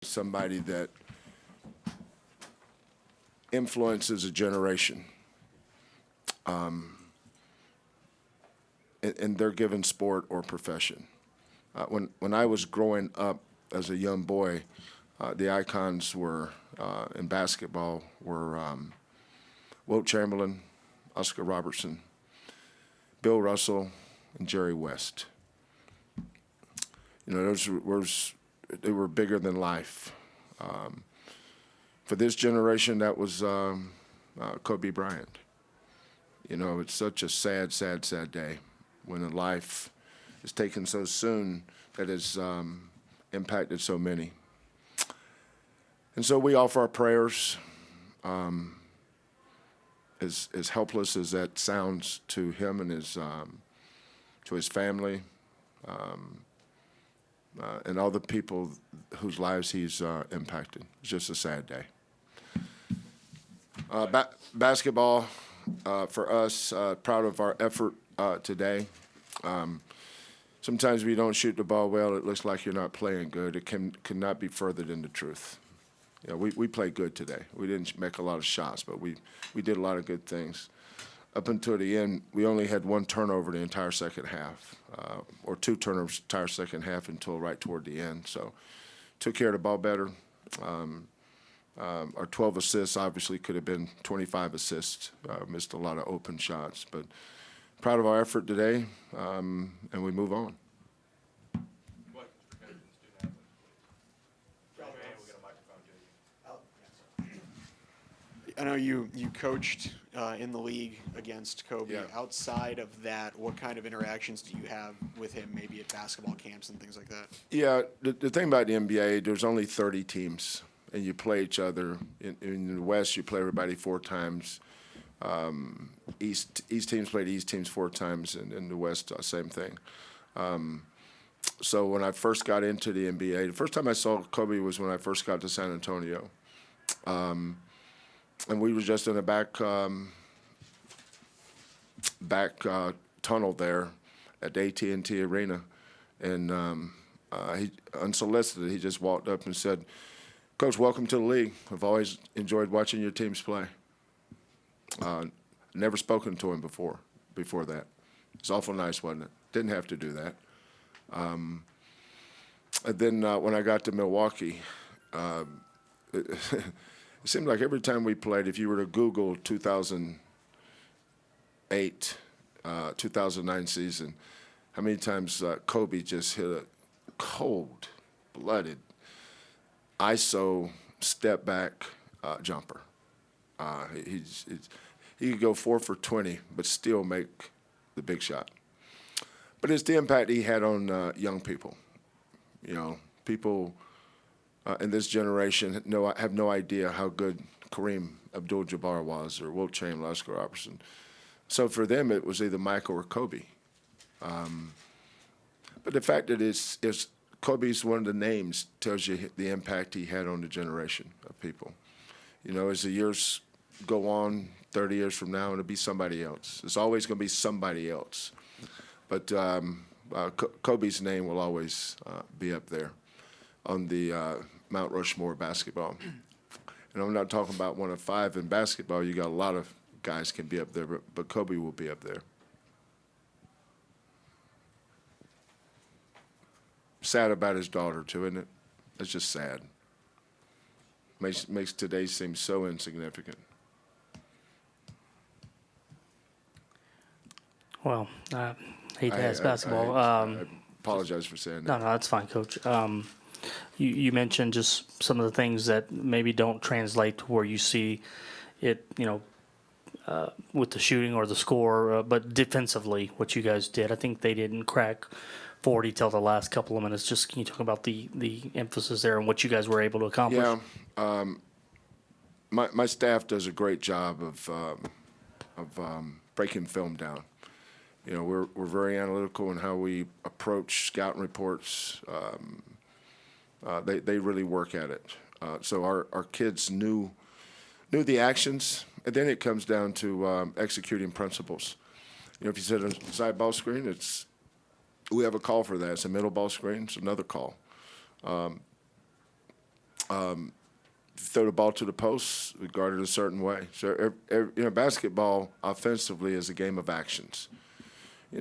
somebody that influences a generation in their given sport or profession. When I was growing up as a young boy, the icons were in basketball were Wilt Chamberlain, Oscar Robertson, Bill Russell, and Jerry West. You know, they were bigger than life. For this generation, that was Kobe Bryant. You know, it's such a sad, sad, sad day when a life is taken so soon that has impacted so many. And so we offer our prayers, as helpless as that sounds to him and to his family, and all the people whose lives he's impacted. It's just a sad day. Basketball, for us, proud of our effort today. Sometimes we don't shoot the ball well. It looks like you're not playing good. It cannot be further than the truth. You know, we played good today. We didn't make a lot of shots, but we did a lot of good things. Up until the end, we only had one turnover the entire second half, or two turnovers the entire second half until right toward the end. So took care of the ball better. Our 12 assists obviously could have been 25 assists. Missed a lot of open shots, but proud of our effort today, and we move on. I know you coached in the league against Kobe. Yeah. Outside of that, what kind of interactions do you have with him, maybe at basketball camps and things like that? Yeah, the thing about the NBA, there's only 30 teams, and you play each other. In the West, you play everybody 4 times. East teams played East teams 4 times, and in the West, same thing. So when I first got into the NBA, the first time I saw Kobe was when I first got to San Antonio. And we were just in the back tunnel there at the AT&T Arena, and he, unsolicited, he just walked up and said, "Coach, welcome to the league. I've always enjoyed watching your teams play." Never spoken to him before that. It's awful nice, wasn't it? Didn't have to do that. And then when I got to Milwaukee, it seemed like every time we played, if you were to Google 2008, 2009 season, how many times Kobe just hit a cold-blooded ISO step-back jumper. He could go 4 for 20, but still make the big shot. But it's the impact he had on young people. You know, people in this generation have no idea how good Kareem Abdul-Jabbar was, or Wilt Chamberlain, Oscar Robertson. So for them, it was either Michael or Kobe. But the fact that it's Kobe's one of the names tells you the impact he had on the generation of people. You know, as the years go on, 30 years from now, it'll be somebody else. It's always going to be somebody else. But Kobe's name will always be up there on the Mount Rushmore basketball. And I'm not talking about one of 5 in basketball. You got a lot of guys can be up there, but Kobe will be up there. Sad about his daughter, too, isn't it? It's just sad. Makes today seem so insignificant. Well, I hate to ask basketball. I apologize for saying that. No, that's fine, Coach. You mentioned just some of the things that maybe don't translate to where you see it, with the shooting or the score, but defensively, what you guys did. I think they didn't crack 40 till the last couple of minutes. Just can you talk about the emphasis there and what you guys were able to accomplish? Yeah, my staff does a great job of breaking film down. You know, we're very analytical in how we approach scouting reports. They really work at it. So our kids knew the actions, and then it comes down to executing principles. You know, if you set a side ball screen, we have a call for that. It's a middle ball screen. It's another call. throw the ball to the post, we guard it a certain way. So, basketball offensively is a game of actions.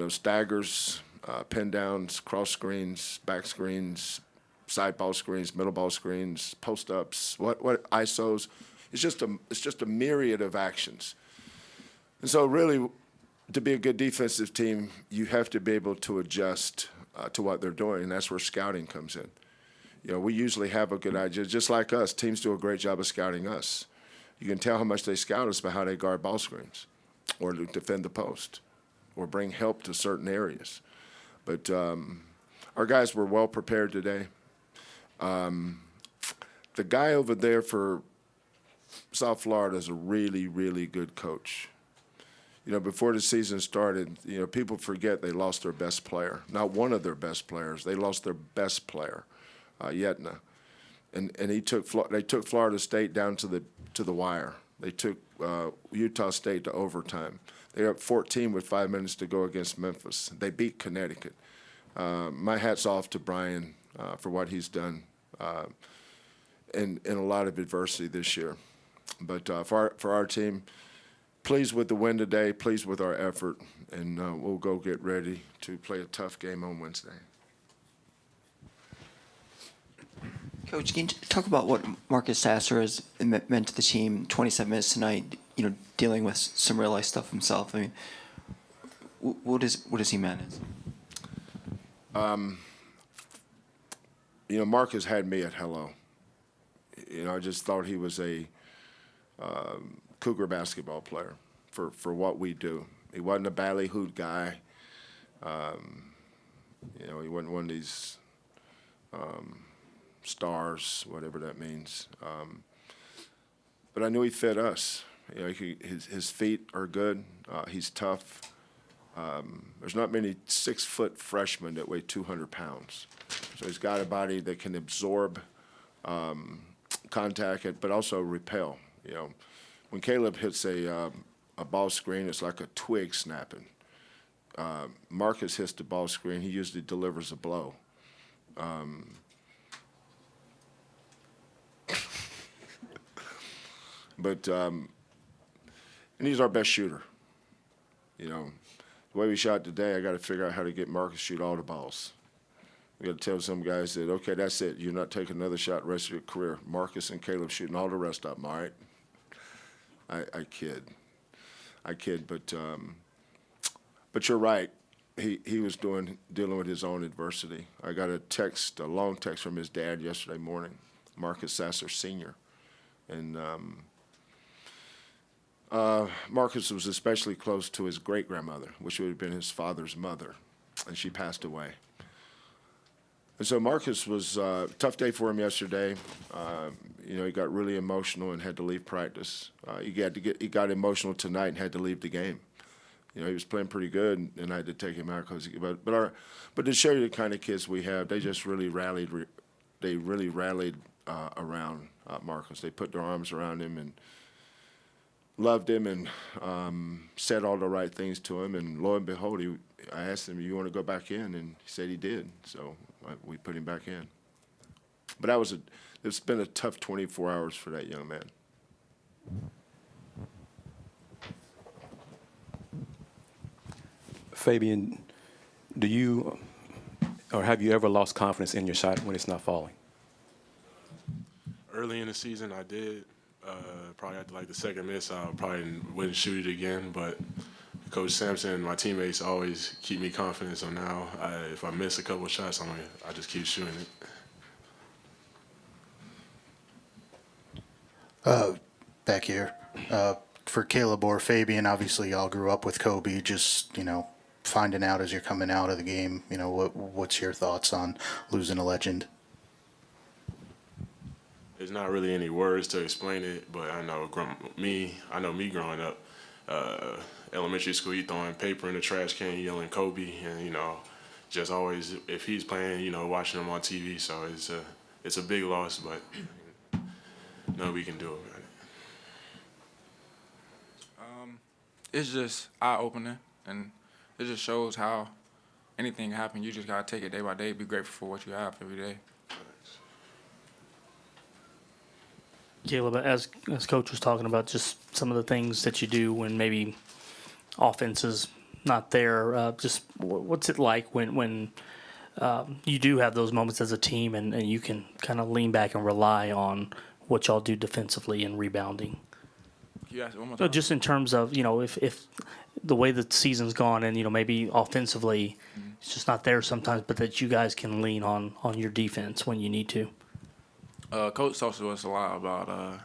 Staggers, pin downs, cross screens, back screens, side ball screens, middle ball screens, post ups, what ISOs. It's just a myriad of actions. And so, really, to be a good defensive team, you have to be able to adjust to what they're doing, and that's where scouting comes in. We usually have a good idea. Just like us, teams do a great job of scouting us. You can tell how much they scout us by how they guard ball screens or to defend the post or bring help to certain areas. But our guys were well prepared today. The guy over there for South Florida is a really, really good coach. Before the season started, people forget they lost their best player. Not one of their best players. They lost their best player. Yetna, and they took Florida State down to the wire. They took Utah State to overtime. They were up 14 with 5 minutes to go against Memphis. They beat Connecticut. My hat's off to Bryant for what he's done in a lot of adversity this year. But for our team, pleased with the win today, pleased with our effort, and we'll go get ready to play a tough game on Wednesday. Coach, can you talk about what Marcus Sasser has meant to the team? 27 minutes tonight, dealing with some real life stuff himself. I mean, what does he manage? Marcus had me at hello. I just thought he was a Cougar basketball player for what we do. He wasn't a ballyhooed guy. He wasn't one of these stars, whatever that means. But I knew he fit us. His feet are good. He's tough. There's not many 6-foot freshmen that weigh 200 pounds. So he's got a body that can absorb contact, but also repel. When Caleb hits a ball screen, it's like a twig snapping. Marcus hits the ball screen. He usually delivers a blow. And he's our best shooter. The way we shot today, I got to figure out how to get Marcus to shoot all the balls. We got to tell some guys that, okay, that's it. You're not taking another shot the rest of your career. Marcus and Caleb shooting all the rest of them, all right? I kid, but you're right. He was dealing with his own adversity. I got a long text from his dad yesterday morning, Marcus Sasser Sr., and Marcus was especially close to his great-grandmother, which would have been his father's mother, and she passed away. And so Marcus was a tough day for him yesterday. He got really emotional and had to leave practice. He got emotional tonight and had to leave the game. He was playing pretty good, and I had to take him out but to show you the kind of kids we have, they just really rallied. They really rallied around Marcus. They put their arms around him and loved him and said all the right things to him. And lo and behold, I asked him, "You want to go back in?" And he said he did. So we put him back in. But it's been a tough 24 hours for that young man. Fabian, do you or have you ever lost confidence in your shot when it's not falling? Early in the season, I did. Probably after the second miss, I probably wouldn't shoot it again. But Coach Sampson and my teammates always keep me confident. So now, if I miss a couple of shots, I just keep shooting it. Back here, for Caleb or Fabian, obviously y'all grew up with Kobe. Just finding out as you're coming out of the game, what's your thoughts on losing a legend? There's not really any words to explain it, but I know me growing up, elementary school, you throwing paper in the trash can, yelling Kobe, and just always if he's playing, watching him on TV. So it's a big loss, but nothing we can do about it. It's just eye-opening, and it just shows how anything can happen. You just gotta take it day by day. Be grateful for what you have every day. Caleb, as Coach was talking about, just some of the things that you do when maybe offense is not there. Just what's it like when you do have those moments as a team and you can kind of lean back and rely on what y'all do defensively and rebounding? You asked one more So time. just in terms of, if the way the season's gone and, maybe offensively it's just not there sometimes, but that you guys can lean on your defense when you need to. Coach talks to us a lot about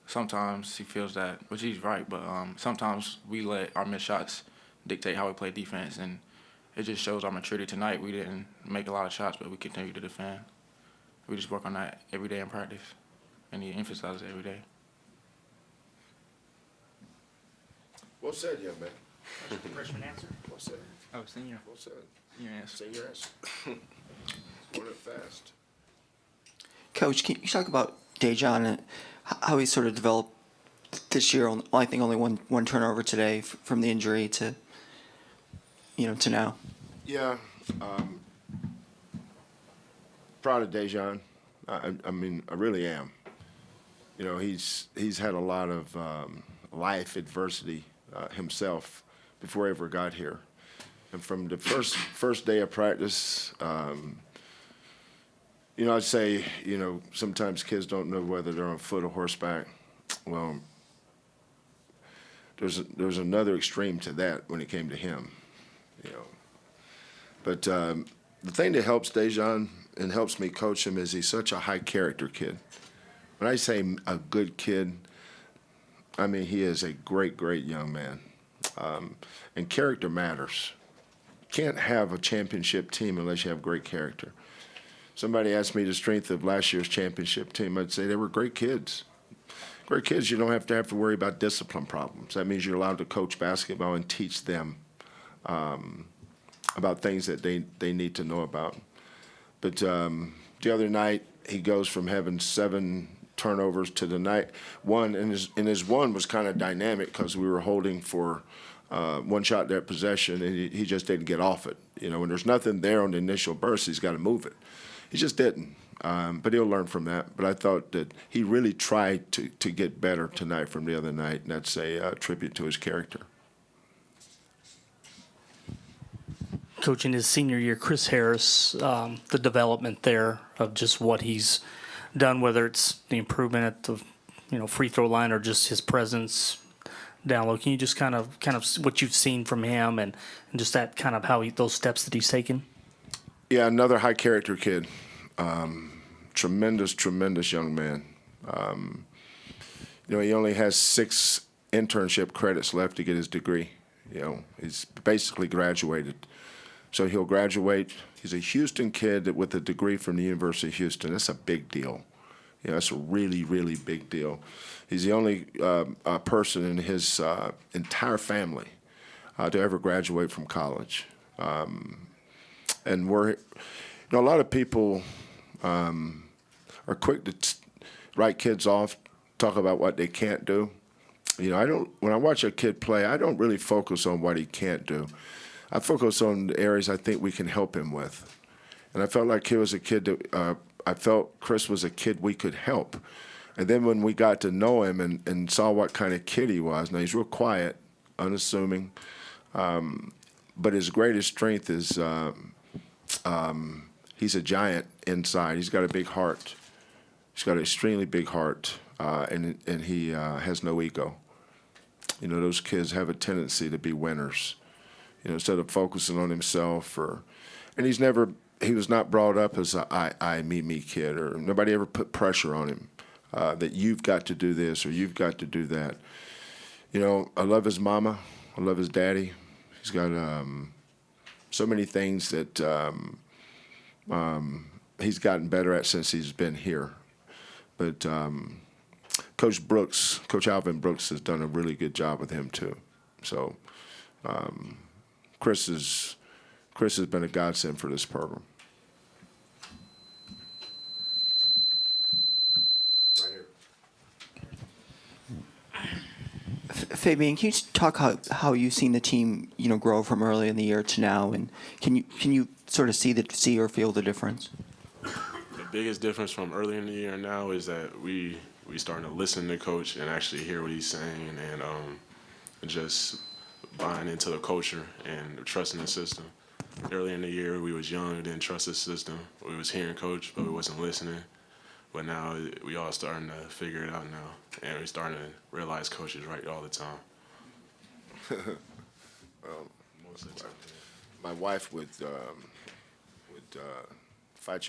sometimes he feels that, which he's right, but sometimes we let our missed shots dictate how we play defense, and it just shows our maturity tonight. We didn't make a lot of shots, but we continue to defend. We just work on that every day in practice, and he emphasizes it every day. Well said, young man. Freshman answer. Well said. Oh, senior. Well said. Your answer. Say your answer. Run it fast. Coach, can you talk about Dejan and how he sort of developed this year? I think only one turnover today from the injury to now. Yeah. Proud of Dejan. I mean, I really am. He's had a lot of life adversity himself before he ever got here. And from the first day of practice, I'd say, sometimes kids don't know whether they're on foot or horseback. Well, there's another extreme to that when it came to him, But the thing that helps Dejan and helps me coach him is he's such a high character kid. When I say a good kid, I mean he is a great, great young man. And character matters. You can't have a championship team unless you have great character. Somebody asked me the strength of last year's championship team. I'd say they were great kids. Great kids, you don't have to worry about discipline problems. That means you're allowed to coach basketball and teach them about things that they need to know about. But the other night, he goes from having 7 turnovers to the night one, and his one was kind of dynamic because we were holding for one shot that possession, and he just didn't get off it. When there's nothing there on the initial burst, he's got to move it. He just didn't. But he'll learn from that. But I thought that he really tried to get better tonight from the other night, and that's a tribute to his character. Coach, in his senior year, Chris Harris, the development there of just what he's done, whether it's the improvement at the free throw line or just his presence down low. Can you just kind of what you've seen from him and just that kind of those steps that he's taken? Yeah, another high character kid. Tremendous young man. He only has 6 internship credits left to get his degree. He's basically graduated. So he'll graduate. He's a Houston kid with a degree from the University of Houston. That's a big deal. That's a really, really big deal. He's the only person in his entire family to ever graduate from college. And a lot of people are quick to write kids off, talk about what they can't do. When I watch a kid play, I don't really focus on what he can't do. I focus on the areas I think we can help him with. And I felt like he was a kid that I felt Chris was a kid we could help. And then when we got to know him and saw what kind of kid he was, now he's real quiet, unassuming, but his greatest strength is he's a giant inside. He's got a big heart. He's got an extremely big heart, and he has no ego. Those kids have a tendency to be winners. Instead of focusing on himself, and he was not brought up as a I, me kid, or nobody ever put pressure on him that you've got to do this or you've got to do that. I love his mama. I love his daddy. He's got so many things that he's gotten better at since he's been here. But Coach Alvin Brooks has done a really good job with him too. So Chris has been a godsend for this program. Right here. Fabian, can you talk how you've seen the team, grow from early in the year to now, and can you sort of see or feel the difference? The biggest difference from early in the year and now is that we we starting to listen to coach and actually hear what he's saying, and just buying into the culture and trusting the system. Early in the year, we was young, didn't trust the system. We was hearing coach, but we wasn't listening. But now we all starting to figure it out now, and we starting to realize coach is right all the time. Most of the time. My wife would